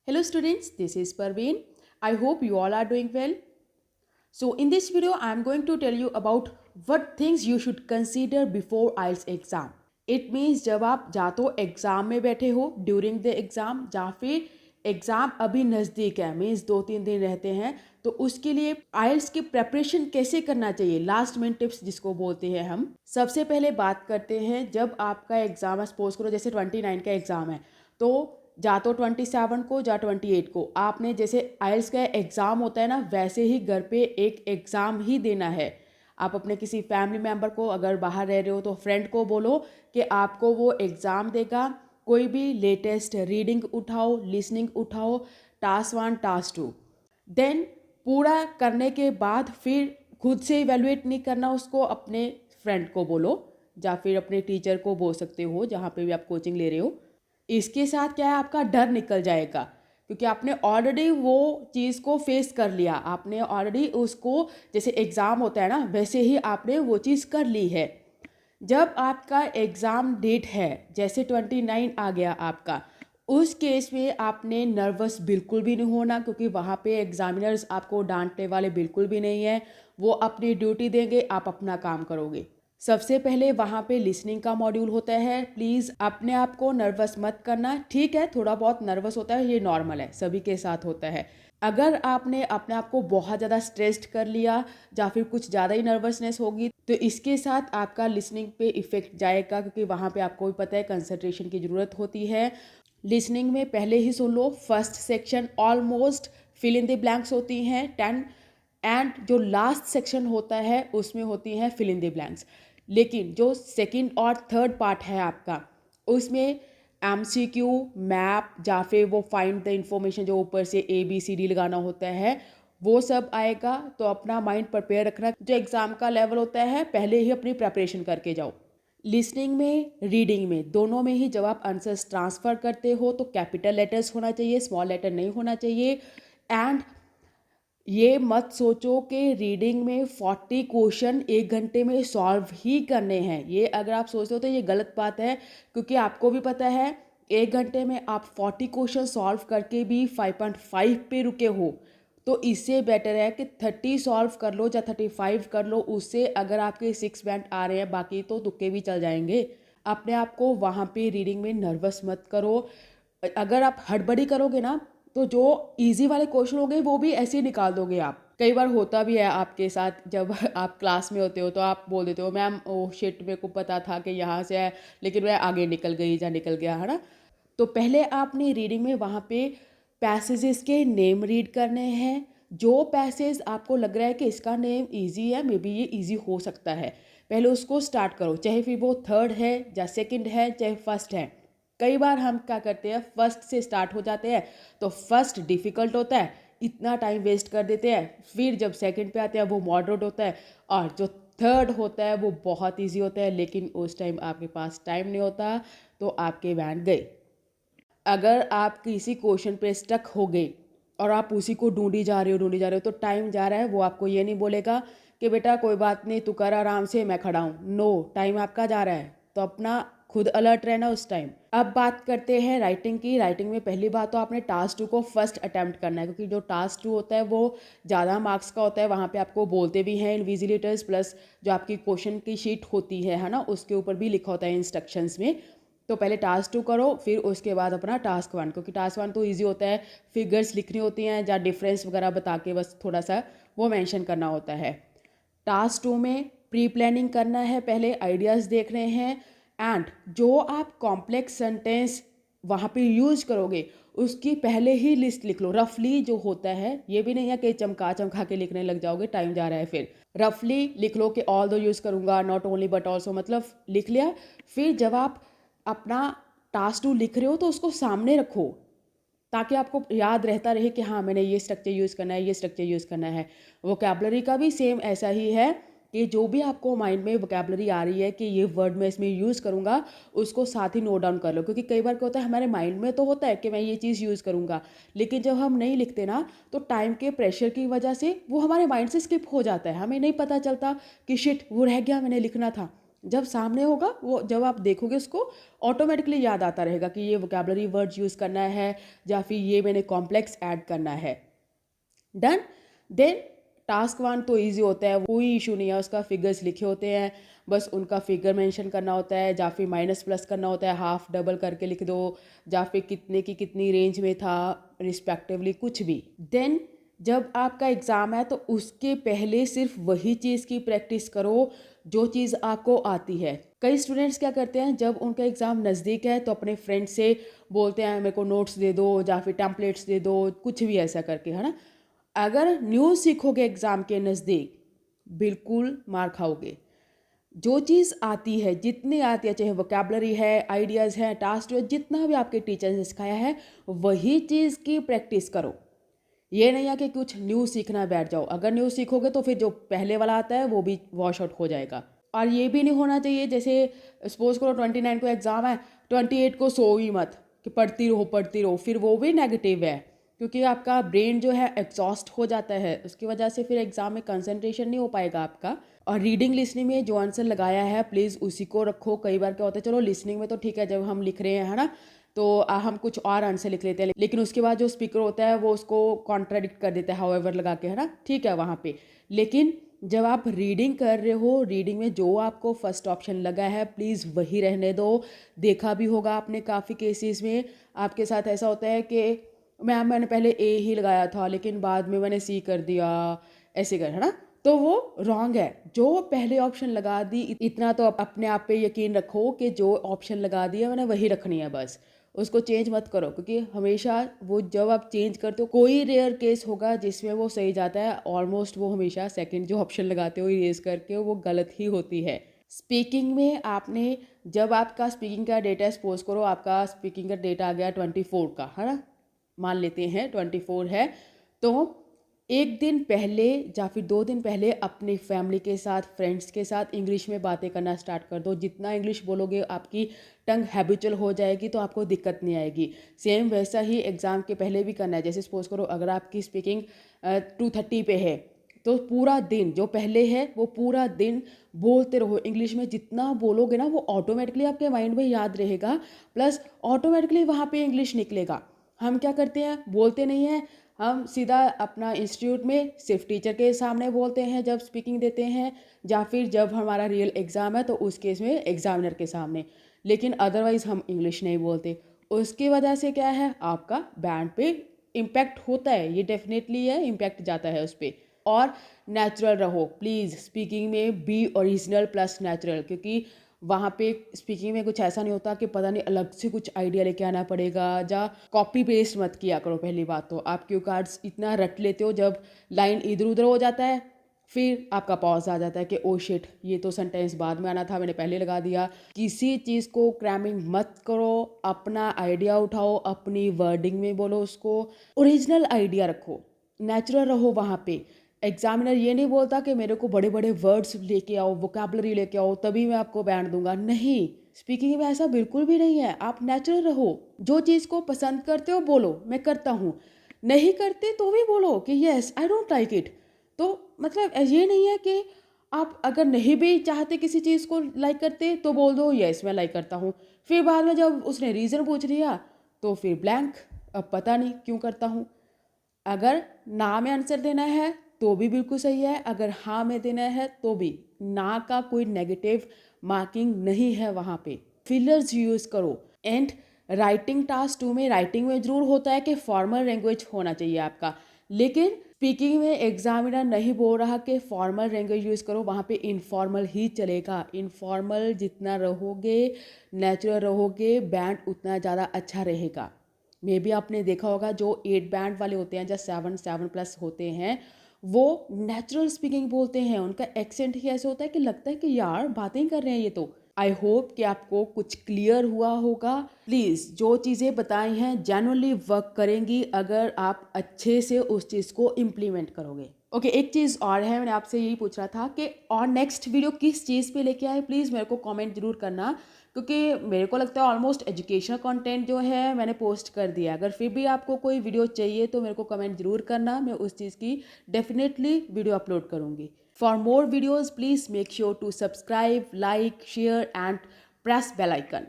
Hello students, this is Parveen. I hope you all are doing well. So in this video, I am going to tell you about what things you should consider before IELTS exam. It means जब आप या तो exam में बैठे हो during the exam या फिर exam अभी नज़दीक है मीन्स 2-3 दिन रहते हैं तो उसके लिए आइल्स की प्रेपरेशन कैसे करना चाहिए लास्ट मिनट टिप्स जिसको बोलते हैं हम। सबसे पहले बात करते हैं जब आपका एग्ज़ाम है, सपोज करो जैसे 29 का एग्ज़ाम है तो या तो 27 को या 28 को आपने जैसे आइल्स का एग्ज़ाम होता है ना वैसे ही घर पे एक एग्ज़ाम ही देना है। आप अपने किसी फैमिली मेम्बर को अगर बाहर रह रहे हो तो फ्रेंड को बोलो कि आपको वो एग्ज़ाम देगा। कोई भी लेटेस्ट रीडिंग उठाओ, लिसनिंग उठाओ, टास्क 1 टास्क 2 देन पूरा करने के बाद फिर खुद से इवेलुएट नहीं करना उसको, अपने फ्रेंड को बोलो या फिर अपने टीचर को बोल सकते हो जहाँ पे भी आप कोचिंग ले रहे हो। इसके साथ क्या है आपका डर निकल जाएगा क्योंकि आपने ऑलरेडी वो चीज़ को फेस कर लिया, आपने ऑलरेडी उसको जैसे एग्ज़ाम होता है ना वैसे ही आपने वो चीज़ कर ली है। जब आपका एग्ज़ाम डेट है जैसे 29 आ गया आपका, उस केस में आपने नर्वस बिल्कुल भी नहीं होना क्योंकि वहाँ पे एग्ज़ामिनर्स आपको डांटने वाले बिल्कुल भी नहीं है। वो अपनी ड्यूटी देंगे, आप अपना काम करोगे। सबसे पहले वहाँ पे लिसनिंग का मॉड्यूल होता है। प्लीज़ अपने आप को नर्वस मत करना, ठीक है थोड़ा बहुत नर्वस होता है, ये नॉर्मल है, सभी के साथ होता है। अगर आपने अपने आप को बहुत ज़्यादा स्ट्रेस्ड कर लिया या फिर कुछ ज़्यादा ही नर्वसनेस होगी तो इसके साथ आपका लिसनिंग पे इफ़ेक्ट जाएगा क्योंकि वहाँ पे आपको भी पता है कंसंट्रेशन की ज़रूरत होती है। लिसनिंग में पहले ही सुन लो, first section almost fill in the blanks होती हैं 10 एंड जो लास्ट सेक्शन होता है उसमें होती हैं फिल इन द ब्लैंक्स। लेकिन जो सेकंड और थर्ड पार्ट है आपका उसमें MCQ, मैप या फिर वो फाइंड द इंफॉर्मेशन जो ऊपर से ABCD लगाना होता है वो सब आएगा। तो अपना माइंड प्रिपेयर रखना, जो एग्ज़ाम का लेवल होता है पहले ही अपनी प्रेपरेशन करके जाओ। लिसनिंग में, रीडिंग में, दोनों में ही जब आप आंसर्स ट्रांसफ़र करते हो तो कैपिटल लेटर्स होना चाहिए, स्मॉल लेटर नहीं होना चाहिए। एंड ये मत सोचो कि रीडिंग में 40 क्वेश्चन 1 घंटे में सॉल्व ही करने हैं। ये अगर आप सोचते हो तो ये गलत बात है क्योंकि आपको भी पता है 1 घंटे में आप 40 क्वेश्चन सॉल्व करके भी 5.5 पे रुके हो। तो इससे बेटर है कि 30 सॉल्व कर लो या 35 कर लो, उससे अगर आपके 6 बैंड आ रहे हैं बाकी तो तुक्के भी चल जाएंगे। अपने आप को वहाँ पे रीडिंग में नर्वस मत करो। अगर आप हड़बड़ी करोगे ना तो जो इजी वाले क्वेश्चन होंगे वो भी ऐसे ही निकाल दोगे आप। कई बार होता भी है आपके साथ जब आप क्लास में होते हो तो आप बोल देते हो मैम ओ शिट मेरे को पता था कि यहाँ से है लेकिन मैं आगे निकल गई या निकल गया, है ना। तो पहले आपने रीडिंग में वहाँ पे पैसेजेस के नेम रीड करने हैं। जो पैसेज आपको लग रहा है कि इसका नेम इजी है, मे बी ये इजी हो सकता है, पहले उसको स्टार्ट करो, चाहे फिर वो थर्ड है या सेकंड है चाहे फर्स्ट है। कई बार हम क्या करते हैं फर्स्ट से स्टार्ट हो जाते हैं तो फर्स्ट डिफ़िकल्ट होता है, इतना टाइम वेस्ट कर देते हैं। फिर जब सेकंड पे आते हैं वो मॉडरेट होता है और जो थर्ड होता है वो बहुत इजी होता है, लेकिन उस टाइम आपके पास टाइम नहीं होता तो आपके बैंड गए। अगर आप किसी क्वेश्चन पे स्टक हो गए और आप उसी को ढूंढी जा रहे हो तो टाइम जा रहा है, वो आपको ये नहीं बोलेगा कि बेटा कोई बात नहीं तू कर आराम से मैं खड़ा हूँ। नो, टाइम आपका जा रहा है तो अपना खुद अलर्ट रहना उस टाइम। अब बात करते हैं राइटिंग की। राइटिंग में पहली बात तो आपने टास्क 2 को फर्स्ट अटैम्प्ट करना है क्योंकि जो टास्क 2 होता है वो ज़्यादा मार्क्स का होता है। वहाँ पे आपको बोलते भी हैं इन्विजिलेटर्स, प्लस जो आपकी क्वेश्चन की शीट होती है ना, उसके ऊपर भी लिखा होता है इंस्ट्रक्शंस में। तो पहले टास्क 2 करो फिर उसके बाद अपना टास्क 1, क्योंकि टास्क 1 तो ईजी होता है, फिगर्स लिखनी होती हैं या डिफरेंस वगैरह बता के बस थोड़ा सा वो मेंशन करना होता है। टास्क 2 में प्री प्लानिंग करना है, पहले आइडियाज़ देख रहे हैं एंड जो आप कॉम्प्लेक्स सेंटेंस वहाँ पे यूज करोगे उसकी पहले ही लिस्ट लिख लो। रफली जो होता है, ये भी नहीं है कि चमका चमका के लिखने लग जाओगे, टाइम जा रहा है। फिर रफली लिख लो कि ऑल दो यूज़ करूँगा, नॉट ओनली बट ऑल्सो, मतलब लिख लिया। फिर जब आप अपना टास्क 2 लिख रहे हो तो उसको सामने रखो ताकि आपको याद रहता रहे कि हाँ मैंने ये स्ट्रक्चर यूज़ करना है, ये स्ट्रक्चर यूज़ करना है। वोकैबलरी का भी सेम ऐसा ही है कि जो भी आपको माइंड में वोकैबलरी आ रही है कि ये वर्ड मैं इसमें यूज़ करूँगा, उसको साथ ही नोट डाउन कर लो। क्योंकि कई बार क्या होता है हमारे माइंड में तो होता है कि मैं ये चीज़ यूज़ करूँगा, लेकिन जब हम नहीं लिखते ना तो टाइम के प्रेशर की वजह से वो हमारे माइंड से स्किप हो जाता है, हमें नहीं पता चलता कि शिट वो रह गया मैंने लिखना था। जब सामने होगा वो, जब आप देखोगे उसको ऑटोमेटिकली याद आता रहेगा कि ये वोकेबलरी वर्ड्स यूज़ करना है या फिर ये मैंने कॉम्प्लेक्स ऐड करना है। डन। देन टास्क 1 तो इजी होता है, कोई इशू नहीं है, उसका फिगर्स लिखे होते हैं, बस उनका फिगर मेंशन करना होता है, या फिर माइनस प्लस करना होता है, हाफ डबल करके लिख दो, या फिर कितने की कितनी रेंज में था रिस्पेक्टिवली, कुछ भी। देन जब आपका एग्ज़ाम है तो उसके पहले सिर्फ वही चीज़ की प्रैक्टिस करो जो चीज़ आपको आती है। कई स्टूडेंट्स क्या करते हैं, जब उनका एग्ज़ाम नज़दीक है तो अपने फ्रेंड से बोलते हैं मेरे को नोट्स दे दो या फिर टेम्पलेट्स दे दो, कुछ भी ऐसा करके, है ना। अगर न्यू सीखोगे एग्ज़ाम के नज़दीक, बिल्कुल मार खाओगे। जो चीज़ आती है, जितनी आती है, चाहे वोकेबलरी है, आइडियाज़ हैं, टास्क जो जितना भी आपके टीचर ने सिखाया है, वही चीज़ की प्रैक्टिस करो। ये नहीं है कि कुछ न्यू सीखना बैठ जाओ। अगर न्यू सीखोगे तो फिर जो पहले वाला आता है वो भी वॉश आउट हो जाएगा। और ये भी नहीं होना चाहिए जैसे सपोज करो 29 को एग्ज़ाम है, 28 को सो ही मत कि पढ़ती रहो पढ़ती रहो, फिर वो भी नेगेटिव है, क्योंकि आपका ब्रेन जो है एग्जॉस्ट हो जाता है, उसकी वजह से फिर एग्ज़ाम में कंसंट्रेशन नहीं हो पाएगा आपका। और रीडिंग लिसनिंग में जो आंसर लगाया है प्लीज़ उसी को रखो। कई बार क्या होता है, चलो लिसनिंग में तो ठीक है, जब हम लिख रहे हैं, है ना, तो हम कुछ और आंसर लिख लेते हैं, लेकिन उसके बाद जो स्पीकर होता है वो उसको कॉन्ट्राडिक्ट कर देता है हाउएवर लगा के, है ना, ठीक है वहाँ पे। लेकिन जब आप रीडिंग कर रहे हो, रीडिंग में जो आपको फर्स्ट ऑप्शन लगा है प्लीज़ वही रहने दो। देखा भी होगा आपने काफ़ी केसेस में आपके साथ ऐसा होता है कि मैंने पहले ए ही लगाया था लेकिन बाद में मैंने सी कर दिया, ऐसे कर, है ना, तो वो रॉन्ग है। जो पहले ऑप्शन लगा दी, इतना तो अपने आप पे यकीन रखो कि जो ऑप्शन लगा दिया मैंने वही रखनी है बस, उसको चेंज मत करो, क्योंकि हमेशा वो जब आप चेंज करते हो, कोई रेयर केस होगा जिसमें वो सही जाता है, ऑलमोस्ट वो हमेशा सेकंड जो ऑप्शन लगाते हो इरेज करके वो गलत ही होती है। स्पीकिंग में आपने, जब आपका स्पीकिंग का डेटा, सपोज करो आपका स्पीकिंग का डेटा आ गया 24 का, है ना, मान लेते हैं 24 है, तो एक दिन पहले या फिर 2 दिन पहले अपनी फैमिली के साथ, फ्रेंड्स के साथ इंग्लिश में बातें करना स्टार्ट कर दो। जितना इंग्लिश बोलोगे आपकी टंग हैबिचुअल हो जाएगी तो आपको दिक्कत नहीं आएगी। सेम वैसा ही एग्ज़ाम के पहले भी करना है। जैसे सपोज करो अगर आपकी स्पीकिंग 2:30 पे है तो पूरा दिन जो पहले है वो पूरा दिन बोलते रहो इंग्लिश में। जितना बोलोगे ना वो ऑटोमेटिकली आपके माइंड में याद रहेगा, प्लस ऑटोमेटिकली वहाँ पे इंग्लिश निकलेगा। हम क्या करते हैं, बोलते नहीं हैं, हम सीधा अपना इंस्टीट्यूट में सिर्फ टीचर के सामने बोलते हैं जब स्पीकिंग देते हैं, या फिर जब हमारा रियल एग्ज़ाम है तो उस केस में एग्जामिनर के सामने, लेकिन अदरवाइज़ हम इंग्लिश नहीं बोलते। उसकी वजह से क्या है, आपका बैंड पे इम्पैक्ट होता है, ये डेफिनेटली है, इम्पैक्ट जाता है उस पर। और नेचुरल रहो प्लीज़, स्पीकिंग में बी ओरिजिनल प्लस नेचुरल, क्योंकि वहाँ पे स्पीकिंग में कुछ ऐसा नहीं होता कि पता नहीं अलग से कुछ आइडिया लेके आना पड़ेगा, या कॉपी पेस्ट मत किया करो। पहली बात तो आप क्यू कार्ड्स इतना रट लेते हो, जब लाइन इधर उधर हो जाता है फिर आपका पॉज आ जाता है कि ओ शिट ये तो सेंटेंस बाद में आना था, मैंने पहले लगा दिया। किसी चीज़ को क्रैमिंग मत करो, अपना आइडिया उठाओ, अपनी वर्डिंग में बोलो, उसको ओरिजिनल आइडिया रखो, नेचुरल रहो वहाँ पे। एग्जामिनर ये नहीं बोलता कि मेरे को बड़े बड़े वर्ड्स लेके आओ, वोकैबुलरी लेके आओ तभी मैं आपको बैंड दूंगा, नहीं। स्पीकिंग में ऐसा बिल्कुल भी नहीं है, आप नेचुरल रहो। जो चीज़ को पसंद करते हो बोलो मैं करता हूँ, नहीं करते तो भी बोलो कि yes I don't like it. तो मतलब ये नहीं है कि आप अगर नहीं भी चाहते किसी चीज़ को लाइक करते तो बोल दो यस मैं लाइक करता हूँ, फिर बाद में जब उसने रीज़न पूछ लिया तो फिर ब्लैंक, अब पता नहीं क्यों करता हूँ। अगर ना में आंसर देना है तो भी बिल्कुल सही है, अगर हाँ में देना है तो भी। ना का कोई नेगेटिव मार्किंग नहीं है वहाँ पे। फिलर्स यूज़ करो। एंड राइटिंग टास्क 2 में, राइटिंग में ज़रूर होता है कि फॉर्मल लैंग्वेज होना चाहिए आपका, लेकिन स्पीकिंग में एग्जामिनर नहीं बोल रहा कि फॉर्मल लैंग्वेज यूज़ करो, वहाँ पे इनफॉर्मल ही चलेगा। इनफॉर्मल जितना रहोगे, नेचुरल रहोगे, बैंड उतना ज़्यादा अच्छा रहेगा। मे बी आपने देखा होगा जो 8 बैंड वाले होते हैं, जो 7+ होते हैं, वो नेचुरल स्पीकिंग बोलते हैं, उनका एक्सेंट ही ऐसे होता है कि लगता है कि यार बातें ही कर रहे हैं ये तो। आई होप कि आपको कुछ क्लियर हुआ होगा। प्लीज़ जो चीज़ें बताई हैं जेन्युइनली वर्क करेंगी अगर आप अच्छे से उस चीज़ को इम्प्लीमेंट करोगे। ओके, एक चीज़ और है, मैंने आपसे यही पूछ रहा था कि और नेक्स्ट वीडियो किस चीज़ पे लेके आए, प्लीज़ मेरे को कमेंट जरूर करना, क्योंकि मेरे को लगता है ऑलमोस्ट एजुकेशनल कंटेंट जो है मैंने पोस्ट कर दिया। अगर फिर भी आपको कोई वीडियो चाहिए तो मेरे को कमेंट जरूर करना, मैं उस चीज़ की डेफिनेटली वीडियो अपलोड करूँगी। For more videos, please make sure to subscribe, like, share and press bell icon.